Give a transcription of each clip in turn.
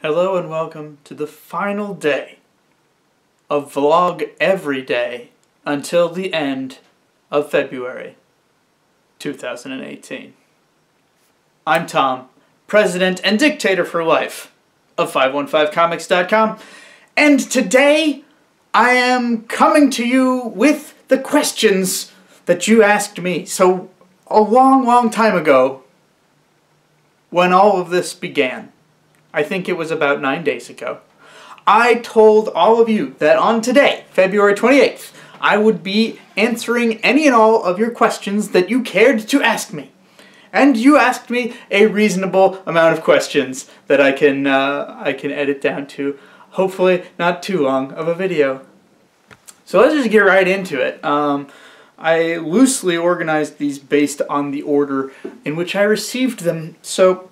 Hello and welcome to the final day of Vlog Every Day until the end of February 2018. I'm Tom, President and Dictator for Life of 515comics.com, and today I am coming to you with the questions that you asked me. So, a long time ago, when all of this began, I think it was about 9 days ago, I told all of you that on today, February 28th, I would be answering any and all of your questions that you cared to ask me. And you asked me a reasonable amount of questions that I can edit down to, hopefully not too long of a video. So let's just get right into it. I loosely organized these based on the order in which I received them. So,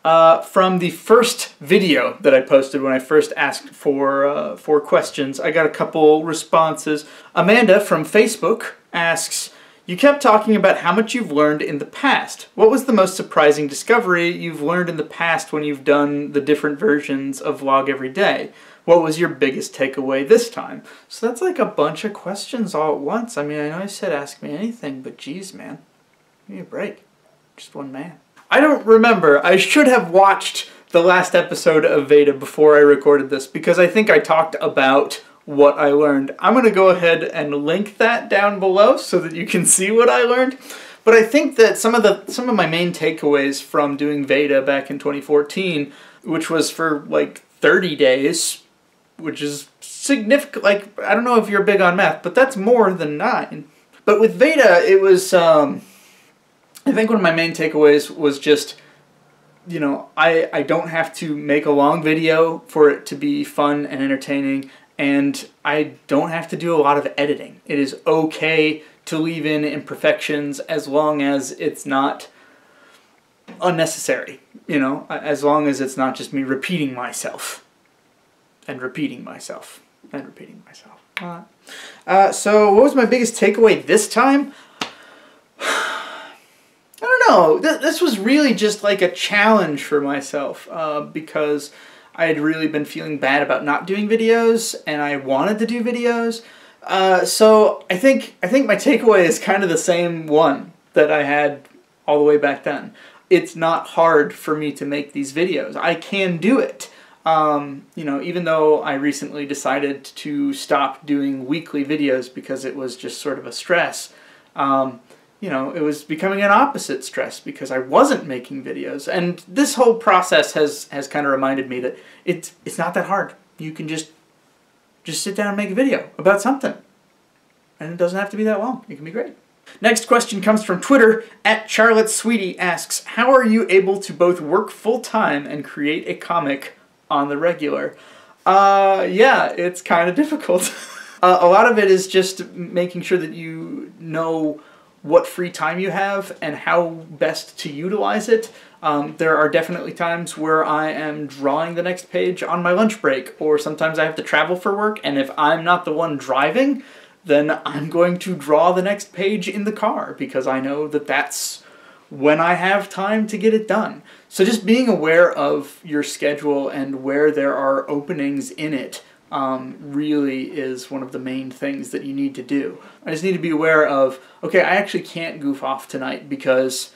from the first video that I posted when I first asked for questions, I got a couple responses. Amanda from Facebook asks, "You kept talking about how much you've learned in the past. What was the most surprising discovery you've learned in the past when you've done the different versions of Vlog Every Day? What was your biggest takeaway this time?" So that's like a bunch of questions all at once. I mean, I know I said ask me anything, but geez, man. Give me a break. Just one man. I don't remember. I should have watched the last episode of Veda before I recorded this, because I think I talked about what I learned. I'm going to go ahead and link that down below so that you can see what I learned. But I think that some of my main takeaways from doing Veda back in 2014, which was for like 30 days, which is significant. Like, I don't know if you're big on math, but that's more than 9. But with Veda, it was, I think one of my main takeaways was just, you know, I don't have to make a long video for it to be fun and entertaining, and I don't have to do a lot of editing. It is okay to leave in imperfections as long as it's not unnecessary, you know, as long as it's not just me repeating myself and repeating myself and repeating myself. So what was my biggest takeaway this time? I don't know. This was really just like a challenge for myself, because I had really been feeling bad about not doing videos, and I wanted to do videos. So I think my takeaway is kind of the same one that I had all the way back then. It's not hard for me to make these videos. I can do it. You know, even though I recently decided to stop doing weekly videos because it was just sort of a stress, you know, it was becoming an opposite stress because I wasn't making videos. And this whole process has kind of reminded me that it's not that hard. You can just sit down and make a video about something. And it doesn't have to be that long. It can be great. Next question comes from Twitter. @CharlotteSweetie asks, "How are you able to both work full-time and create a comic on the regular?" Yeah, it's kind of difficult. A lot of it is just making sure that you know what free time you have and how best to utilize it. There are definitely times where I am drawing the next page on my lunch break, or sometimes I have to travel for work, and if I'm not the one driving, then I'm going to draw the next page in the car because I know that that's when I have time to get it done. So just being aware of your schedule and where there are openings in it really is one of the main things that you need to do. I just need to be aware of, okay, I actually can't goof off tonight because,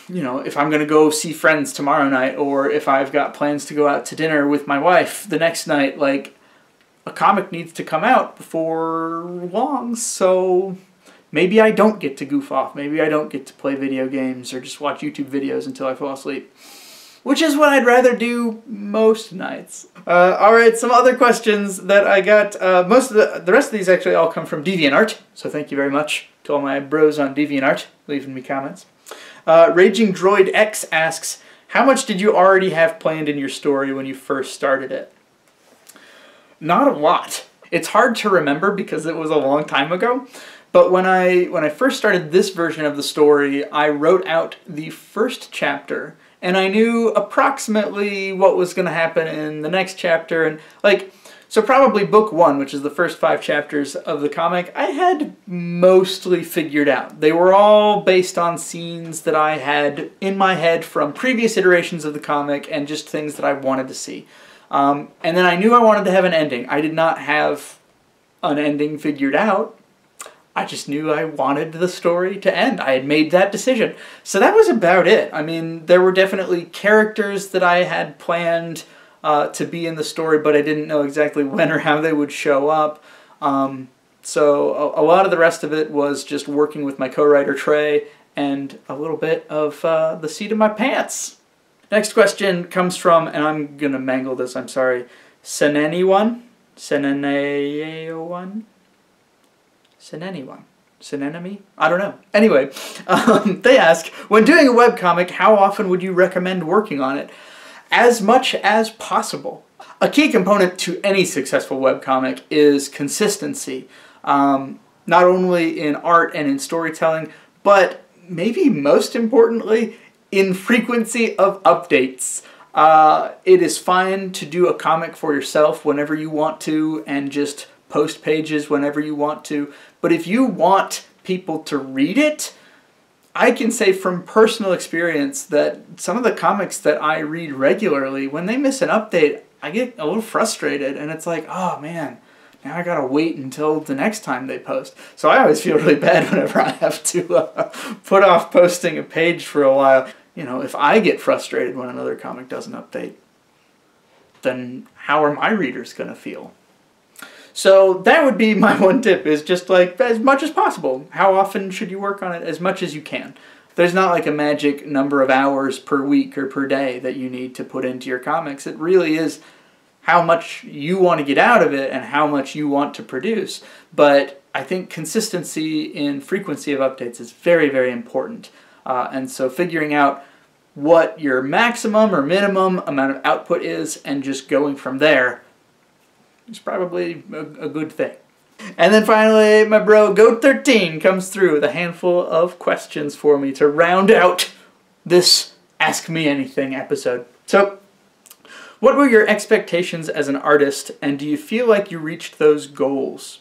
you know, if I'm going to go see friends tomorrow night, or if I've got plans to go out to dinner with my wife the next night, like, a comic needs to come out before long, so maybe I don't get to goof off. Maybe I don't get to play video games or just watch YouTube videos until I fall asleep. Which is what I'd rather do most nights. Alright, some other questions that I got. Most of the rest of these actually all come from DeviantArt, so thank you very much to all my bros on DeviantArt leaving me comments. Raging Droid X asks, "How much did you already have planned in your story when you first started it?" Not a lot. It's hard to remember because it was a long time ago. But when I first started this version of the story, I wrote out the first chapter, and I knew approximately what was going to happen in the next chapter, and like, So probably book 1, which is the first 5 chapters of the comic, I had mostly figured out. They were all based on scenes that I had in my head from previous iterations of the comic and just things that I wanted to see. And then I knew I wanted to have an ending. I did not have an ending figured out. I just knew I wanted the story to end. I had made that decision. So that was about it. I mean, there were definitely characters that I had planned to be in the story, but I didn't know exactly when or how they would show up. So a lot of the rest of it was just working with my co-writer Trey and a little bit of the seat of my pants. Next question comes from, and I'm going to mangle this, I'm sorry, Senenione? Senenemy? Synenemy? I don't know. Anyway, they ask, when doing a webcomic, how often would you recommend working on it? As much as possible. A key component to any successful webcomic is consistency. Not only in art and in storytelling, but maybe most importantly, in frequency of updates. It is fine to do a comic for yourself whenever you want to and just post pages whenever you want to. But if you want people to read it, I can say from personal experience that some of the comics that I read regularly, when they miss an update, I get a little frustrated, and it's like, oh man, now I gotta wait until the next time they post. So I always feel really bad whenever I have to put off posting a page for a while. You know, if I get frustrated when another comic doesn't update, then how are my readers gonna feel? So that would be my one tip, is just like as much as possible. How often should you work on it? As much as you can. There's not like a magic number of hours per week or per day that you need to put into your comics. It really is how much you want to get out of it and how much you want to produce. But I think consistency in frequency of updates is very, very important. And so figuring out what your maximum or minimum amount of output is and just going from there is probably a good thing. And then finally, my bro Goat13 comes through with a handful of questions for me to round out this Ask Me Anything episode. So, what were your expectations as an artist, and do you feel like you reached those goals?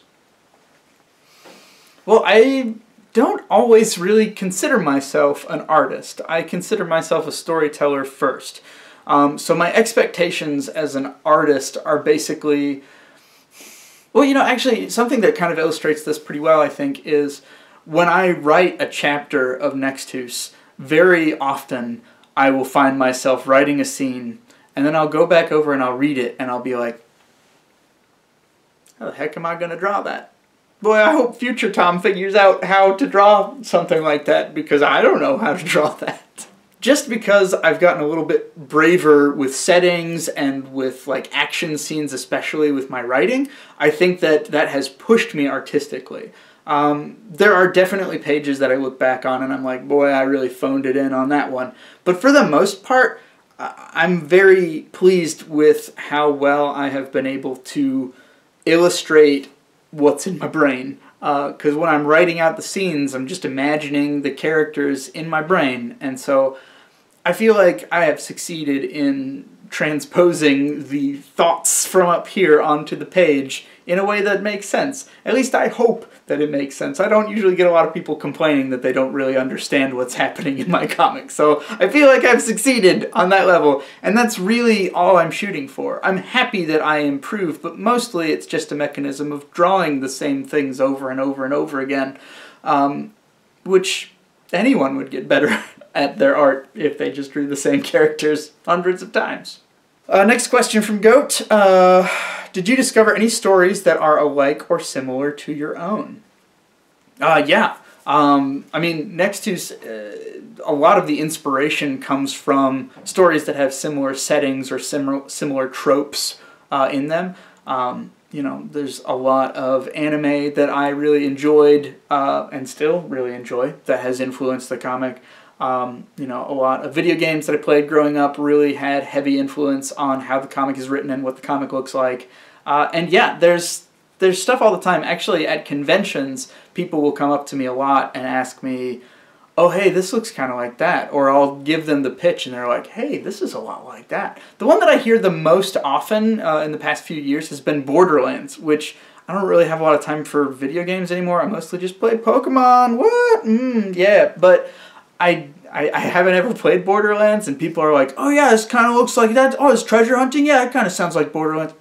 Well, I don't always really consider myself an artist. I consider myself a storyteller first. So my expectations as an artist are basically, well, you know, actually something that kind of illustrates this pretty well, I think, is when I write a chapter of Nextus, very often I will find myself writing a scene, and then I'll go back over and I'll read it, and I'll be like, how the heck am I going to draw that? Boy, I hope future Tom figures out how to draw something like that, because I don't know how to draw that. Just because I've gotten a little bit braver with settings and with like action scenes, especially with my writing, I think that that has pushed me artistically. There are definitely pages that I look back on and I'm like, boy, I really phoned it in on that one. But for the most part, I'm very pleased with how well I have been able to illustrate what's in my brain. Because when I'm writing out the scenes, I'm just imagining the characters in my brain. And so I feel like I have succeeded in transposing the thoughts from up here onto the page in a way that makes sense. At least I hope that it makes sense. I don't usually get a lot of people complaining that they don't really understand what's happening in my comics. So I feel like I've succeeded on that level, and that's really all I'm shooting for. I'm happy that I improve, but mostly it's just a mechanism of drawing the same things over and over and over again, which anyone would get better at their art if they just drew the same characters hundreds of times. Next question from Goat. Did you discover any stories that are alike or similar to your own? Yeah. I mean, Nextus, a lot of the inspiration comes from stories that have similar settings or similar tropes in them. You know, there's a lot of anime that I really enjoyed and still really enjoy that has influenced the comic. You know, a lot of video games that I played growing up really had heavy influence on how the comic is written and what the comic looks like. And yeah, there's stuff all the time. Actually, at conventions, people will come up to me a lot and ask me, oh, hey, this looks kind of like that. Or I'll give them the pitch and they're like, hey, this is a lot like that. The one that I hear the most often in the past few years has been Borderlands, which I don't really have a lot of time for video games anymore. I mostly just play Pokemon. What? Yeah, but I haven't ever played Borderlands, and people are like, oh yeah, this kind of looks like that. Oh, it's treasure hunting? Yeah, it kind of sounds like Borderlands.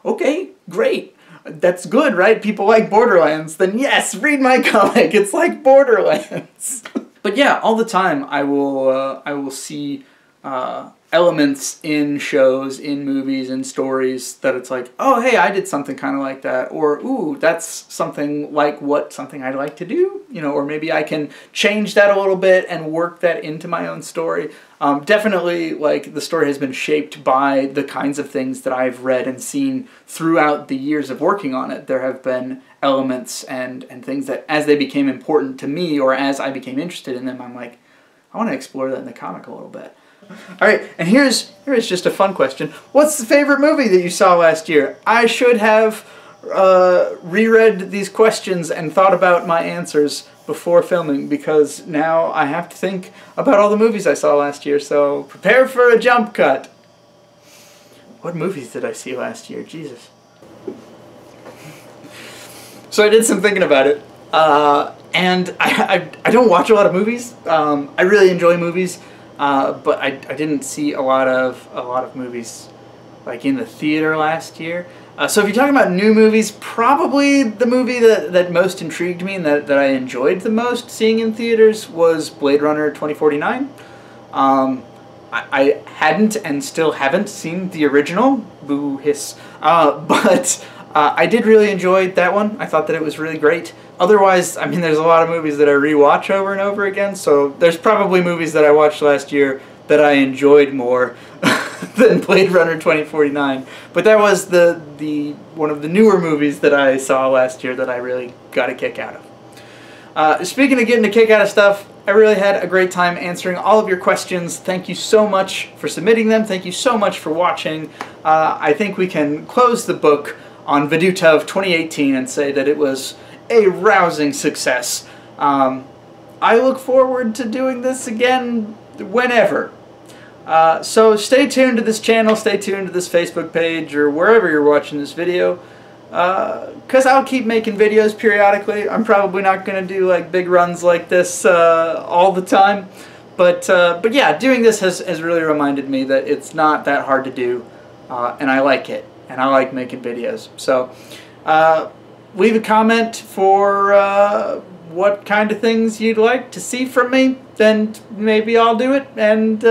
Okay, great. That's good, right? People like Borderlands. Then yes, read my comic. It's like Borderlands. But yeah, all the time I will see elements in shows, in movies, in stories that it's like, oh hey, I did something kind of like that, or ooh, that's something like something I'd like to do, you know, or maybe I can change that a little bit and work that into my own story. Definitely, like, the story has been shaped by the kinds of things that I've read and seen throughout the years of working on it. There have been elements and things that, as they became important to me, or as I became interested in them, I'm like, I want to explore that in the comic a little bit. Alright, and here's just a fun question. What's the favorite movie that you saw last year? I should have reread these questions and thought about my answers before filming, because now I have to think about all the movies I saw last year, so prepare for a jump cut. What movies did I see last year? Jesus. So I did some thinking about it, and I don't watch a lot of movies. I really enjoy movies. But I didn't see a lot of movies like in the theater last year. So if you're talking about new movies, probably the movie that most intrigued me and that I enjoyed the most seeing in theaters was Blade Runner 2049. I hadn't and still haven't seen the original, boo hiss, but I did really enjoy that one. I thought that it was really great. Otherwise, I mean, there's a lot of movies that I rewatch over and over again, so there's probably movies that I watched last year that I enjoyed more than Blade Runner 2049. But that was one of the newer movies that I saw last year that I really got a kick out of. Speaking of getting a kick out of stuff, I really had a great time answering all of your questions. Thank you so much for submitting them. Thank you so much for watching. I think we can close the book on VEDUTEOF 2018 and say that it was a rousing success. I look forward to doing this again whenever. So stay tuned to this channel, stay tuned to this Facebook page, or wherever you're watching this video, because I'll keep making videos periodically. I'm probably not going to do like big runs like this all the time, but yeah, doing this has really reminded me that it's not that hard to do, and I like it, and I like making videos. So leave a comment for what kind of things you'd like to see from me, then maybe I'll do it, and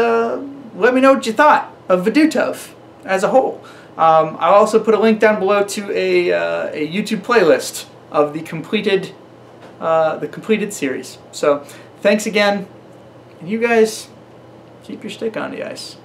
let me know what you thought of VEDUTEOF as a whole. I'll also put a link down below to a YouTube playlist of the completed series. So thanks again, and you guys keep your stick on the ice.